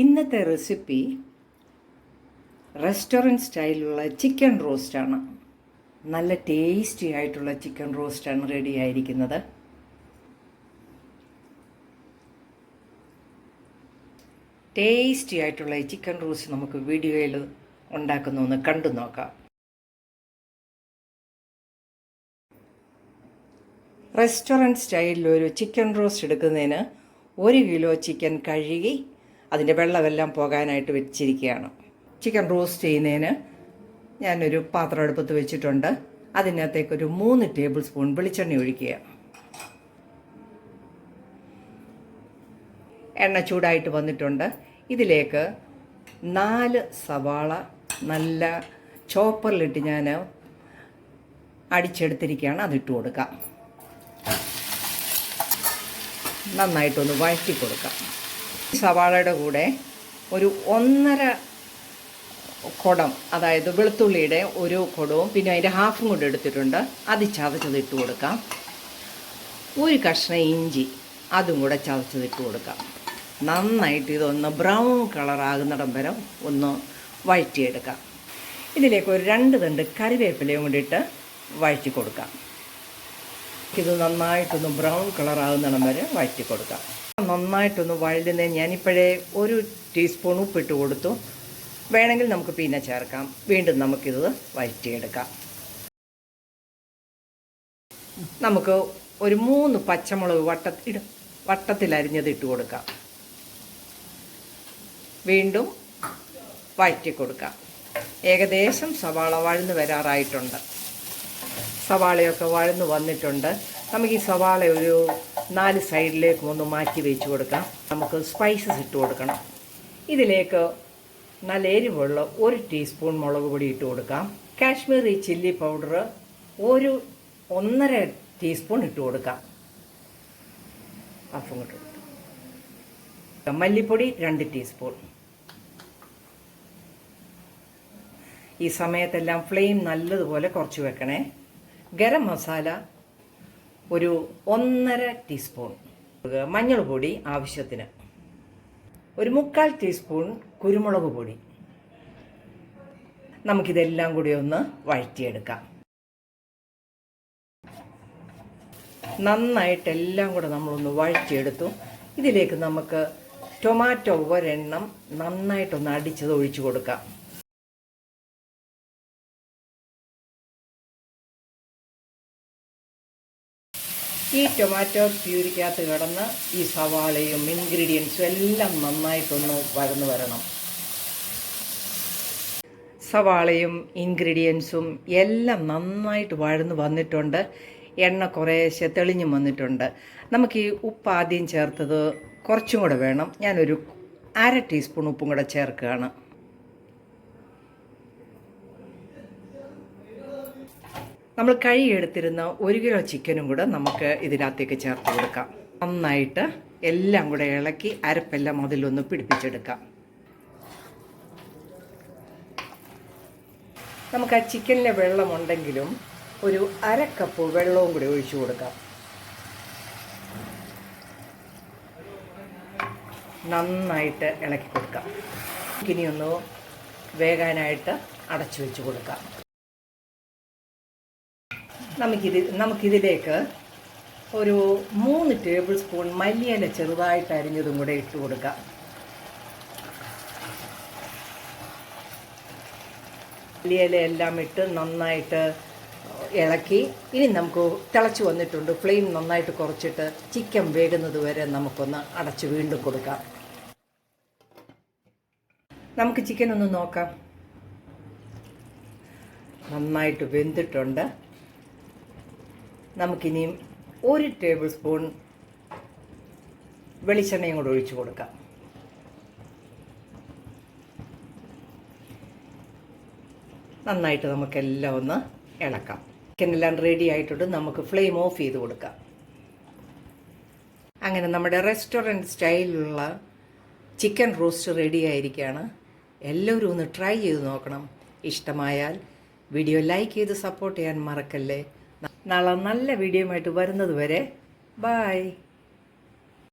ഇന്നത്തെ recipe restaurant സ്റ്റൈലിലുള്ള chicken റോസ്റ്റാണ്. നല്ല tasty ആയിട്ടുള്ള ചിക്കൻ റോസ്റ്റാണ് റെഡി ആയിരിക്കുന്നത്. ടേസ്റ്റി ആയിട്ടുള്ള ഈ ചിക്കൻ റോസ്റ്റ് നമുക്ക് വീഡിയോയിൽ ഉണ്ടാക്കുന്നൊന്ന് കണ്ടു നോക്കാം. റെസ്റ്റോറൻറ്റ് സ്റ്റൈലിലൊരു ചിക്കൻ റോസ്റ്റ് എടുക്കുന്നതിന് 1 കിലോ ചിക്കൻ കഴുകി അതിൻ്റെ വെള്ളമെല്ലാം പോകാനായിട്ട് വെച്ചിരിക്കുകയാണ്. ചിക്കൻ റോസ്റ്റ് ചെയ്യുന്നതിന് ഞാനൊരു പാത്രം അടുപ്പത്ത് വെച്ചിട്ടുണ്ട്. അതിനകത്തേക്കൊരു 3 ടേബിൾ സ്പൂൺ വെളിച്ചെണ്ണ ഒഴിക്കുക. എണ്ണ ചൂടായിട്ട് വന്നിട്ടുണ്ട്. ഇതിലേക്ക് 4 സവാള നല്ല ചോപ്പറിലിട്ട് ഞാൻ അടിച്ചെടുത്തിരിക്കുകയാണ്. അതിട്ട് കൊടുക്കാം. നന്നായിട്ടൊന്ന് വഴറ്റി കൊടുക്കാം. സവാളയുടെ കൂടെ ഒരു 1.5 കുടം, അതായത് വെളുത്തുള്ളിയുടെ ഒരു കുടവും പിന്നെ അതിൻ്റെ ഹാഫും കൂടെ എടുത്തിട്ടുണ്ട്. അത് ചതച്ചതിട്ട് കൊടുക്കാം. ഒരു കഷ്ണം ഇഞ്ചി അതും കൂടെ ചതച്ചതിട്ട് കൊടുക്കാം. നന്നായിട്ട് ഇതൊന്ന് ബ്രൗൺ കളറാകുന്നിടം വരെ ഒന്ന് വഴറ്റിയെടുക്കാം. ഇതിലേക്ക് ഒരു 2 തണ്ട് കറിവേപ്പിലയും കൂടി ഇട്ട് വഴറ്റി കൊടുക്കാം. ഇത് നന്നായിട്ടൊന്ന് ബ്രൗൺ കളറാകുന്നിടം വരെ വഴറ്റി കൊടുക്കാം. നന്നായിട്ടൊന്ന് വഴലുന്നത് ഞാനിപ്പോഴേ 1 ടീസ്പൂൺ ഉപ്പിട്ട് കൊടുത്തു. വേണമെങ്കിൽ നമുക്ക് പിന്നെ ചേർക്കാം. വീണ്ടും നമുക്കിത് വഴറ്റിയെടുക്കാം. നമുക്ക് ഒരു 3 പച്ചമുളക് വട്ടത്തിലരിഞ്ഞത് ഇട്ട് കൊടുക്കാം. വീണ്ടും വഴറ്റി കൊടുക്കാം. ഏകദേശം സവാള വഴന്ന് വരാറായിട്ടുണ്ട്. സവാളയൊക്കെ വഴന്ന് വന്നിട്ടുണ്ട്. നമുക്ക് ഈ സവാള ഒരു 4 സൈഡിലേക്ക് ഒന്ന് മാറ്റി വെച്ച് കൊടുക്കാം. നമുക്ക് സ്പൈസസ് ഇട്ട് കൊടുക്കണം. ഇതിലേക്ക് നല്ല എരിവുള്ള 1 ടീസ്പൂൺ മുളക് പൊടി ഇട്ട് കൊടുക്കാം. കാശ്മീരി ചില്ലി പൗഡർ 1.5 ടീസ്പൂൺ ഇട്ട് കൊടുക്കാം. അപ്പം ഇട്ട് കൊടുക്കാം. മല്ലിപ്പൊടി 2 ടീസ്പൂൺ. ഈ സമയത്തെല്ലാം ഫ്ലെയിം നല്ലതുപോലെ കുറച്ച് വെക്കണേ. ഗരം മസാല ഒരു 1.5 ടീസ്പൂൺ. മഞ്ഞൾ പൊടി ആവശ്യത്തിന്. ഒരു 3/4 ടീസ്പൂൺ കുരുമുളക് പൊടി. നമുക്കിതെല്ലാം കൂടി ഒന്ന് വഴറ്റിയെടുക്കാം. നന്നായിട്ടെല്ലാം കൂടെ നമ്മളൊന്ന് വഴറ്റിയെടുത്തു. ഇതിലേക്ക് നമുക്ക് ടൊമാറ്റോ ഒരെണ്ണം നന്നായിട്ടൊന്ന് അടിച്ചത് ഒഴിച്ചു കൊടുക്കാം. ഈ ടൊമാറ്റോ പ്യൂരിക്കകത്ത് കിടന്ന് ഈ സവാളയും ഇൻഗ്രീഡിയൻസും എല്ലാം നന്നായിട്ടൊന്ന് വഴന്ന് വരണം. സവാളയും ഇൻഗ്രീഡിയൻസും എല്ലാം നന്നായിട്ട് വഴന്ന് വന്നിട്ടുണ്ട്. എണ്ണ കുറേശ്ശെ തെളിഞ്ഞും വന്നിട്ടുണ്ട്. നമുക്ക് ഈ ഉപ്പ് ആദ്യം ചേർത്തത് കുറച്ചും കൂടെ വേണം. ഞാനൊരു 1/2 ടീസ്പൂൺ ഉപ്പും കൂടെ ചേർക്കുകയാണ്. നമ്മൾ കഴുകിയെടുത്തിരുന്ന 1 കിലോ ചിക്കനും കൂടെ നമുക്ക് ഇതിനകത്തേക്ക് ചേർത്ത് കൊടുക്കാം. നന്നായിട്ട് എല്ലാം കൂടെ ഇളക്കി അരപ്പെല്ലാം അതിലൊന്ന് പിടിപ്പിച്ചെടുക്കാം. നമുക്ക് ആ ചിക്കനിലെ വെള്ളമുണ്ടെങ്കിലും ഒരു 1/2 കപ്പ് വെള്ളവും കൂടി ഒഴിച്ചു കൊടുക്കാം. നന്നായിട്ട് ഇളക്കി കൊടുക്കാം. ഇനിയൊന്ന് വേകാനായിട്ട് അടച്ചു വെച്ച് കൊടുക്കാം. നമുക്കിതിലേക്ക് ഒരു 3 ടേബിൾ സ്പൂൺ മല്ലിയില ചെറുതായിട്ട് അരിഞ്ഞതും കൂടെ ഇട്ട് കൊടുക്കാം. മല്ലിയില എല്ലാം ഇട്ട് നന്നായിട്ട് ഇളക്കി. ഇനി നമുക്ക് തിളച്ച് വന്നിട്ടുണ്ട്. ഫ്ലെയിം നന്നായിട്ട് കുറച്ചിട്ട് ചിക്കൻ വേകുന്നത് വരെ നമുക്കൊന്ന് അടച്ച് വീണ്ടും കൊടുക്കാം. നമുക്ക് ചിക്കൻ ഒന്ന് നോക്കാം. നന്നായിട്ട് വെന്തിട്ടുണ്ട്. നമുക്കിനിയും 1 ടേബിൾ സ്പൂൺ വെളിച്ചെണ്ണയും കൂടെ ഒഴിച്ചു കൊടുക്കാം. നന്നായിട്ട് നമുക്കെല്ലാം ഒന്ന് ഇളക്കാം. ചിക്കനെല്ലാം റെഡി ആയിട്ടുണ്ട്. നമുക്ക് ഫ്ലെയിം ഓഫ് ചെയ്ത് കൊടുക്കാം. അങ്ങനെ നമ്മുടെ റെസ്റ്റോറൻറ്റ് സ്റ്റൈലിലുള്ള ചിക്കൻ റോസ്റ്റ് റെഡി ആയിരിക്കുകയാണ്. എല്ലാവരും ഒന്ന് ട്രൈ ചെയ്ത് നോക്കണം. ഇഷ്ടമായാൽ വീഡിയോ ലൈക്ക് ചെയ്ത് സപ്പോർട്ട് ചെയ്യാൻ മറക്കല്ലേ. നാളെ നല്ല വീഡിയോയുമായിട്ട് വരുന്നത് വരെ ബൈ.